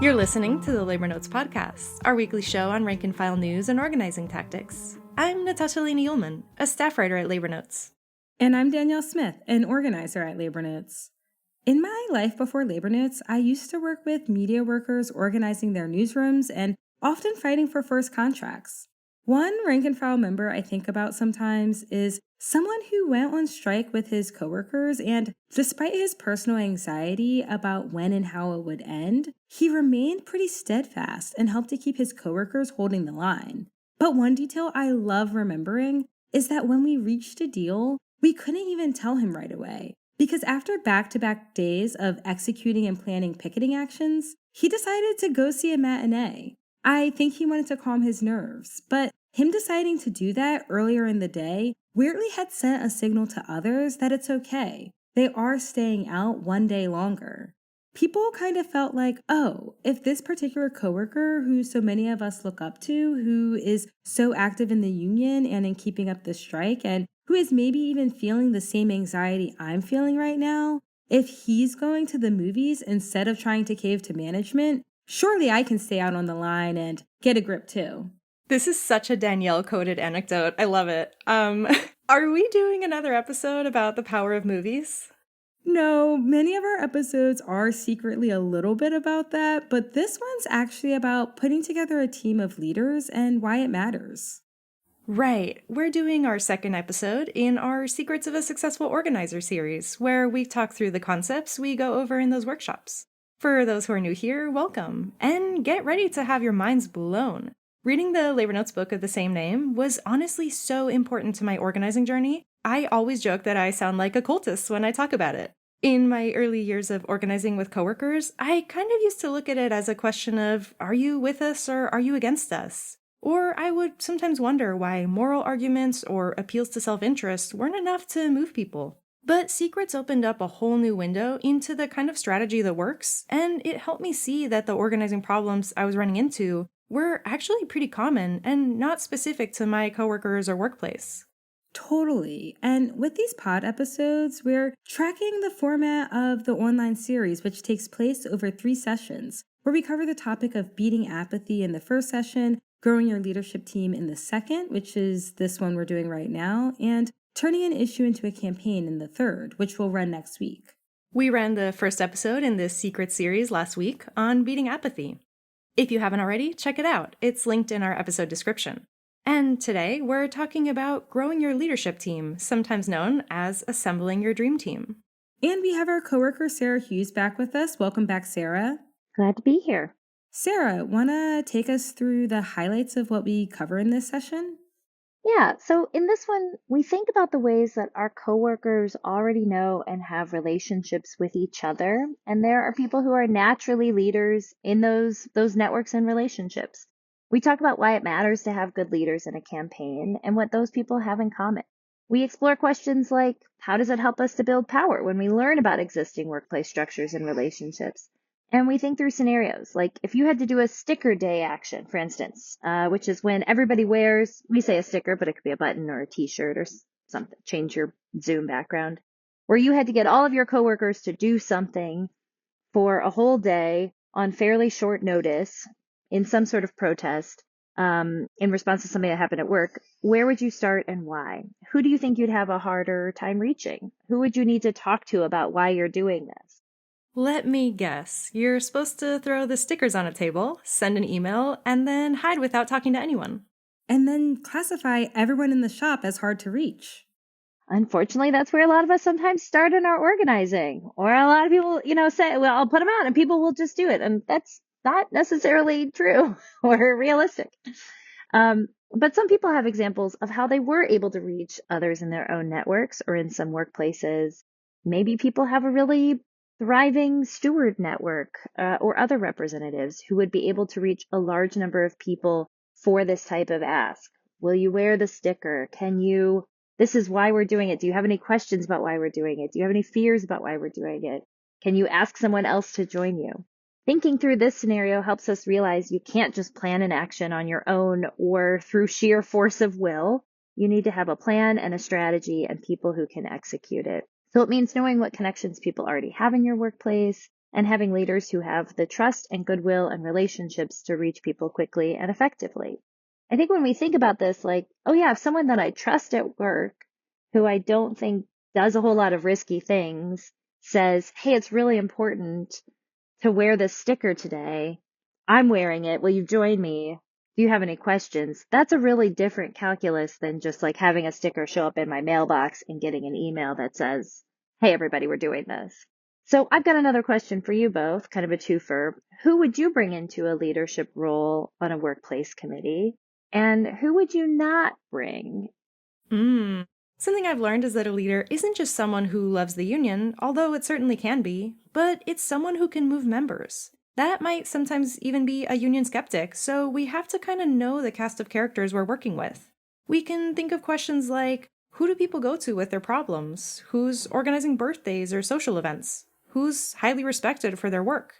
You're listening to the Labor Notes Podcast, our weekly show on rank and file news and organizing tactics. I'm Natasha Lena Ullman, a staff writer at Labor Notes. And I'm Danielle Smith, an organizer at Labor Notes. In my life before Labor Notes, I used to work with media workers organizing their newsrooms and often fighting for first contracts. One rank and file member I think about sometimes is someone who went on strike with his coworkers, and despite his personal anxiety about when and how it would end, he remained pretty steadfast and helped to keep his coworkers holding the line. But one detail I love remembering is that when we reached a deal, we couldn't even tell him right away, because after back-to-back days of executing and planning picketing actions, he decided to go see a matinee. I think he wanted to calm his nerves, but him deciding to do that earlier in the day weirdly had sent a signal to others that it's okay. They are staying out one day longer. People kind of felt like, oh, if this particular coworker who so many of us look up to, who is so active in the union and in keeping up the strike, and who is maybe even feeling the same anxiety I'm feeling right now, if he's going to the movies instead of trying to cave to management, surely I can stay out on the line and get a grip too. This is such a Danielle-coded anecdote. I love it. Are we doing another episode about the power of movies? No, many of our episodes are secretly a little bit about that, but this one's actually about putting together a team of leaders and why it matters. Right. We're doing our second episode in our Secrets of a Successful Organizer series, where we talk through the concepts we go over in those workshops. For those who are new here, welcome, and get ready to have your minds blown. Reading the Labor Notes book of the same name was honestly so important to my organizing journey. I always joke that I sound like a cultist when I talk about it. In my early years of organizing with coworkers, I kind of used to look at it as a question of, are you with us or are you against us? Or I would sometimes wonder why moral arguments or appeals to self-interest weren't enough to move people. But Secrets opened up a whole new window into the kind of strategy that works, and it helped me see that the organizing problems I was running into were actually pretty common and not specific to my coworkers or workplace. Totally. And with these pod episodes, we're tracking the format of the online series, which takes place over 3 sessions, where we cover the topic of beating apathy in the first session, growing your leadership team in the second, which is this one we're doing right now, and turning an issue into a campaign in the third, which will run next week. We ran the first episode in this secret series last week on beating apathy. If you haven't already, check it out. It's linked in our episode description. And today, we're talking about growing your leadership team, sometimes known as assembling your dream team. And we have our coworker, Sarah Hughes, back with us. Welcome back, Sarah. Glad to be here. Sarah, want to take us through the highlights of what we cover in this session? Yeah, so in this one, we think about the ways that our coworkers already know and have relationships with each other. And there are people who are naturally leaders in those networks and relationships. We talk about why it matters to have good leaders in a campaign and what those people have in common. We explore questions like, how does it help us to build power when we learn about existing workplace structures and relationships? And we think through scenarios, like if you had to do a sticker day action, for instance, which is when everybody wears, we say a sticker, but it could be a button or a t-shirt or something, change your Zoom background, where you had to get all of your coworkers to do something for a whole day on fairly short notice in some sort of protest in response to something that happened at work. Where would you start and why? Who do you think you'd have a harder time reaching? Who would you need to talk to about why you're doing this? Let me guess. You're supposed to throw the stickers on a table, send an email, and then hide without talking to anyone. And then classify everyone in the shop as hard to reach. Unfortunately, that's where a lot of us sometimes start in our organizing. Or a lot of people, say, well, I'll put them out and people will just do it. And that's not necessarily true or realistic. But some people have examples of how they were able to reach others in their own networks or in some workplaces. Maybe people have a really thriving steward network or other representatives who would be able to reach a large number of people for this type of ask. Will you wear the sticker? This is why we're doing it. Do you have any questions about why we're doing it? Do you have any fears about why we're doing it? Can you ask someone else to join you? Thinking through this scenario helps us realize you can't just plan an action on your own or through sheer force of will. You need to have a plan and a strategy and people who can execute it. So it means knowing what connections people already have in your workplace and having leaders who have the trust and goodwill and relationships to reach people quickly and effectively. I think when we think about this, like, oh yeah, if someone that I trust at work, who I don't think does a whole lot of risky things, says, hey, it's really important to wear this sticker today. I'm wearing it. Will you join me? Do you have any questions? That's a really different calculus than just like having a sticker show up in my mailbox and getting an email that says, hey, everybody, we're doing this. So I've got another question for you both, kind of a twofer. Who would you bring into a leadership role on a workplace committee? And who would you not bring? Something I've learned is that a leader isn't just someone who loves the union, although it certainly can be, but it's someone who can move members. That might sometimes even be a union skeptic, so we have to kind of know the cast of characters we're working with. We can think of questions like, who do people go to with their problems? Who's organizing birthdays or social events? Who's highly respected for their work?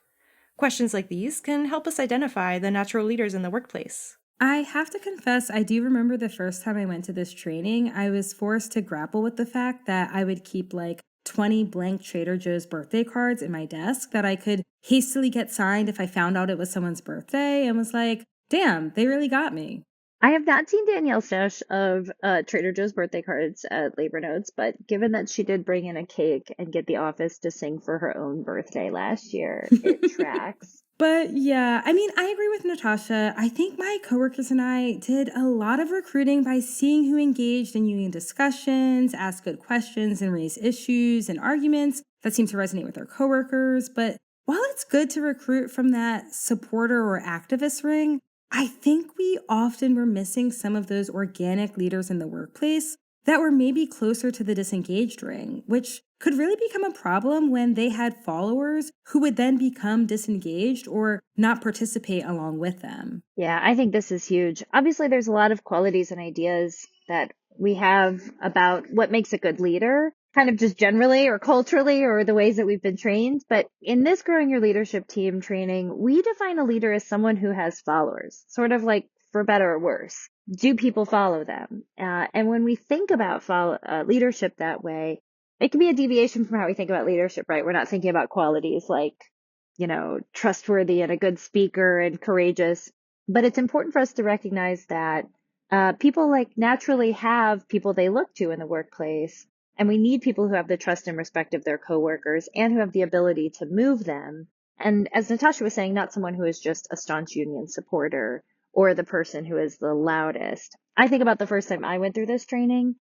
Questions like these can help us identify the natural leaders in the workplace. I have to confess, I do remember the first time I went to this training, I was forced to grapple with the fact that I would keep like 20 blank Trader Joe's birthday cards in my desk that I could hastily get signed if I found out it was someone's birthday, and was like, damn, they really got me. I have not seen Danielle's stash of Trader Joe's birthday cards at Labor Notes, but given that she did bring in a cake and get the office to sing for her own birthday last year, it tracks. But yeah, I mean, I agree with Natasha. I think my coworkers and I did a lot of recruiting by seeing who engaged in union discussions, asked good questions, and raised issues and arguments that seemed to resonate with our coworkers. But while it's good to recruit from that supporter or activist ring, I think we often were missing some of those organic leaders in the workplace that were maybe closer to the disengaged ring, which could really become a problem when they had followers who would then become disengaged or not participate along with them. Yeah, I think this is huge. Obviously, there's a lot of qualities and ideas that we have about what makes a good leader, kind of just generally or culturally or the ways that we've been trained. But in this Growing Your Leadership Team training, we define a leader as someone who has followers, sort of like for better or worse. Do people follow them? And when we think about leadership that way, it can be a deviation from how we think about leadership, right? We're not thinking about qualities like, trustworthy and a good speaker and courageous. But it's important for us to recognize that people like naturally have people they look to in the workplace. And we need people who have the trust and respect of their coworkers and who have the ability to move them. And as Natasha was saying, not someone who is just a staunch union supporter or the person who is the loudest. I think about the first time I went through this training,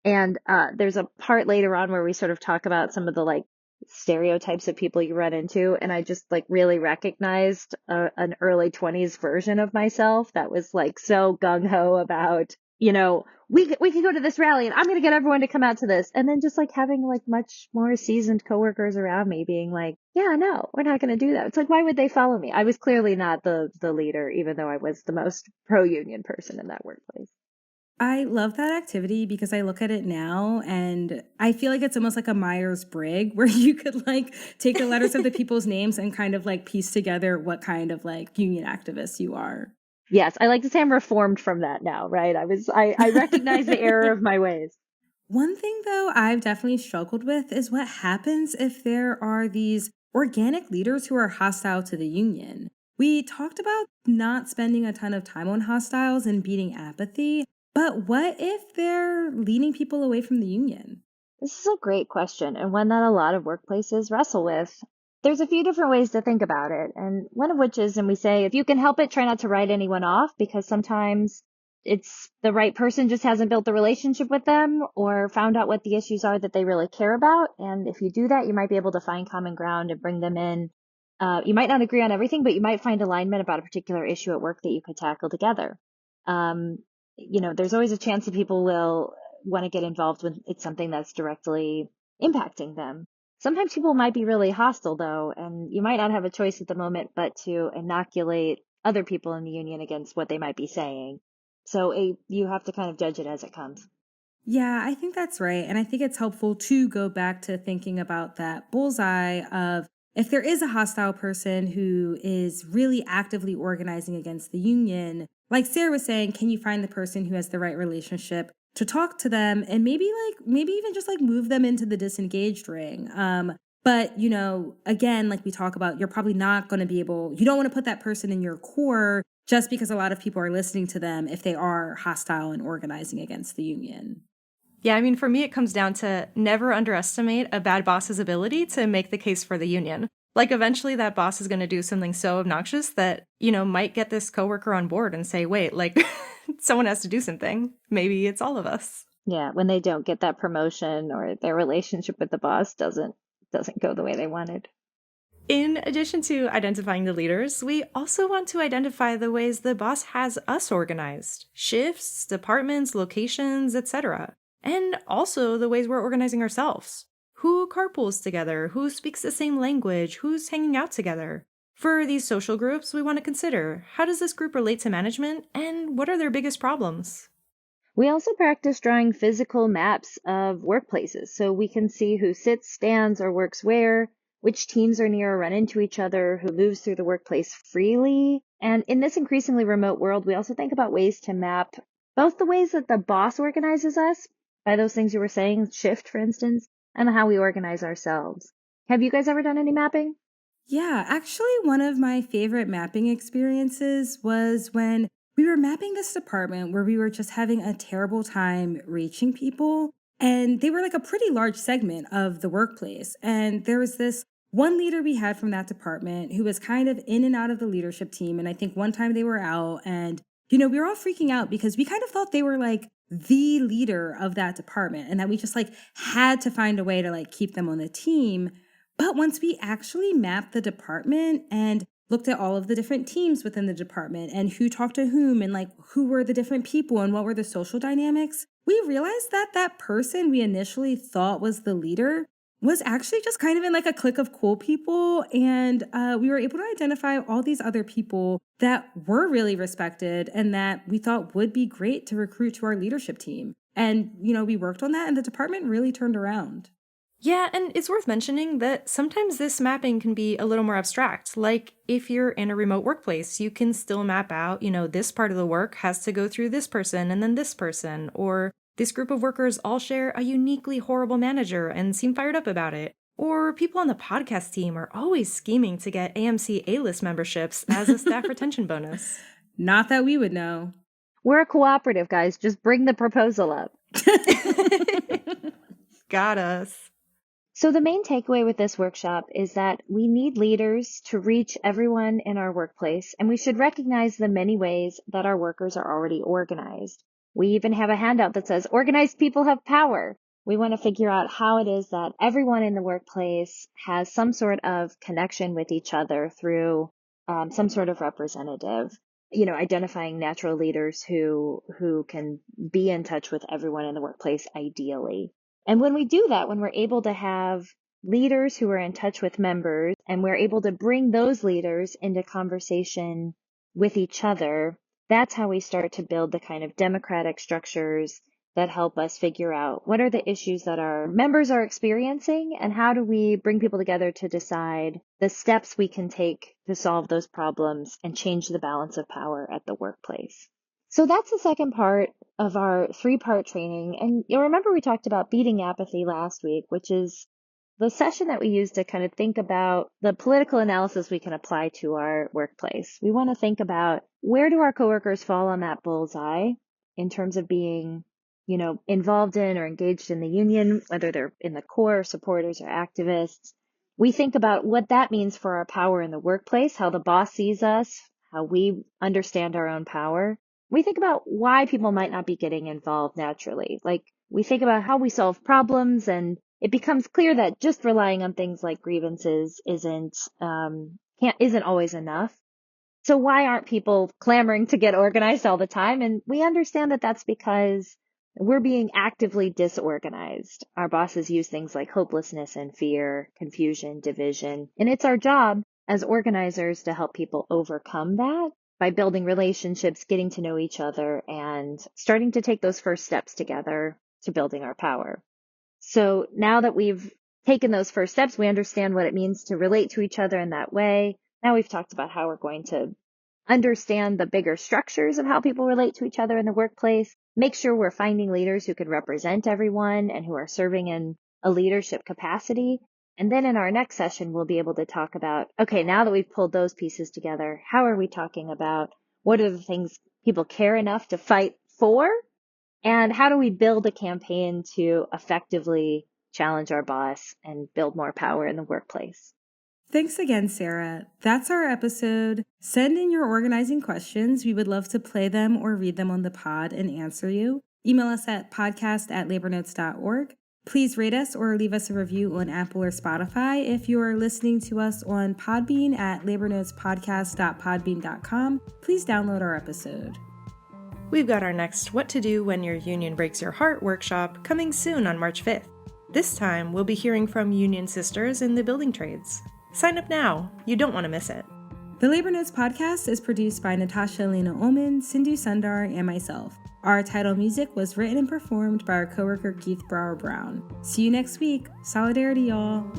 and there's a part later on where we sort of talk about some of the like stereotypes of people you run into. And I just like really recognized an early 20s version of myself that was like so gung ho about, we can go to this rally and I'm going to get everyone to come out to this. And then just like having like much more seasoned coworkers around me being like, yeah, no, we're not going to do that. It's like, why would they follow me? I was clearly not the leader, even though I was the most pro-union person in that workplace. I love that activity because I look at it now and I feel like it's almost like a Myers-Briggs where you could like take the letters of the people's names and kind of like piece together what kind of like union activist you are. Yes, I like to say I'm reformed from that now, right? I recognize the error of my ways. One thing though I've definitely struggled with is what happens if there are these organic leaders who are hostile to the union. We talked about not spending a ton of time on hostiles and beating apathy, but what if they're leading people away from the union? This is a great question and one that a lot of workplaces wrestle with. There's a few different ways to think about it, and one of which is, and we say, if you can help it, try not to write anyone off, because sometimes it's the right person just hasn't built the relationship with them or found out what the issues are that they really care about. And if you do that, you might be able to find common ground and bring them in. You might not agree on everything, but you might find alignment about a particular issue at work that you could tackle together. There's always a chance that people will want to get involved when it's something that's directly impacting them. Sometimes people might be really hostile, though, and you might not have a choice at the moment but to inoculate other people in the union against what they might be saying. So you have to kind of judge it as it comes. Yeah, I think that's right. And I think it's helpful to go back to thinking about that bullseye of if there is a hostile person who is really actively organizing against the union, like Sarah was saying, can you find the person who has the right relationship to talk to them and maybe even just like move them into the disengaged ring? But, again, like we talk about, you're probably not going to be able, you don't want to put that person in your core just because a lot of people are listening to them if they are hostile and organizing against the union. Yeah, I mean, for me, it comes down to never underestimate a bad boss's ability to make the case for the union. Like, eventually that boss is going to do something so obnoxious that, might get this coworker on board and say, wait, like, someone has to do something. Maybe it's all of us. Yeah, when they don't get that promotion or their relationship with the boss doesn't go the way they wanted. In addition to identifying the leaders, we also want to identify the ways the boss has us organized: shifts, departments, locations, etc. And also the ways we're organizing ourselves. Who carpools together? Who speaks the same language? Who's hanging out together? For these social groups, we want to consider, how does this group relate to management, and what are their biggest problems? We also practice drawing physical maps of workplaces so we can see who sits, stands, or works where, which teams are near or run into each other, who moves through the workplace freely. And in this increasingly remote world, we also think about ways to map both the ways that the boss organizes us, by those things you were saying, shift, for instance, and how we organize ourselves. Have you guys ever done any mapping? Yeah, actually, one of my favorite mapping experiences was when we were mapping this department where we were just having a terrible time reaching people. And they were like a pretty large segment of the workplace. And there was this one leader we had from that department who was kind of in and out of the leadership team. And I think one time they were out and, we were all freaking out because we kind of thought they were like the leader of that department and that we just like had to find a way to like keep them on the team. But once we actually mapped the department and looked at all of the different teams within the department and who talked to whom and like who were the different people and what were the social dynamics, we realized that that person we initially thought was the leader was actually just kind of in like a clique of cool people. And we were able to identify all these other people that were really respected and that we thought would be great to recruit to our leadership team. And, we worked on that and the department really turned around. Yeah, and it's worth mentioning that sometimes this mapping can be a little more abstract. Like, if you're in a remote workplace, you can still map out, this part of the work has to go through this person and then this person, or this group of workers all share a uniquely horrible manager and seem fired up about it. Or people on the podcast team are always scheming to get AMC A-list memberships as a staff retention bonus. Not that we would know. We're a cooperative, guys. Just bring the proposal up. Got us. So the main takeaway with this workshop is that we need leaders to reach everyone in our workplace, and we should recognize the many ways that our workers are already organized. We even have a handout that says, organized people have power. We want to figure out how it is that everyone in the workplace has some sort of connection with each other through some sort of representative, identifying natural leaders who can be in touch with everyone in the workplace ideally. And when we do that, when we're able to have leaders who are in touch with members and we're able to bring those leaders into conversation with each other, that's how we start to build the kind of democratic structures that help us figure out what are the issues that our members are experiencing and how do we bring people together to decide the steps we can take to solve those problems and change the balance of power at the workplace. So that's the second part of our 3-part training. And you'll remember we talked about beating apathy last week, which is the session that we use to kind of think about the political analysis we can apply to our workplace. We want to think about, where do our coworkers fall on that bullseye in terms of being, involved in or engaged in the union, whether they're in the core, supporters, or activists. We think about what that means for our power in the workplace, how the boss sees us, how we understand our own power. We think about why people might not be getting involved naturally. Like, we think about how we solve problems, and it becomes clear that just relying on things like grievances isn't always enough. So why aren't people clamoring to get organized all the time? And we understand that that's because we're being actively disorganized. Our bosses use things like hopelessness and fear, confusion, division, and it's our job as organizers to help people overcome that by building relationships, getting to know each other, and starting to take those first steps together to building our power. So now that we've taken those first steps, we understand what it means to relate to each other in that way. Now we've talked about how we're going to understand the bigger structures of how people relate to each other in the workplace, make sure we're finding leaders who can represent everyone and who are serving in a leadership capacity. And then in our next session, we'll be able to talk about, okay, now that we've pulled those pieces together, how are we talking about what are the things people care enough to fight for? And how do we build a campaign to effectively challenge our boss and build more power in the workplace? Thanks again, Sarah. That's our episode. Send in your organizing questions. We would love to play them or read them on the pod and answer you. Email us at podcast@labornotes.org. Please rate us or leave us a review on Apple or Spotify. If you are listening to us on Podbean at labornotespodcast.podbean.com, please download our episode. We've got our next What to Do When Your Union Breaks Your Heart workshop coming soon on March 5th. This time, we'll be hearing from union sisters in the building trades. Sign up now. You don't want to miss it. The Labor Notes podcast is produced by Natasha Elena Ullman, Sindhu Sundar, and myself. Our title music was written and performed by our coworker Keith Brower Brown. See you next week. Solidarity, y'all.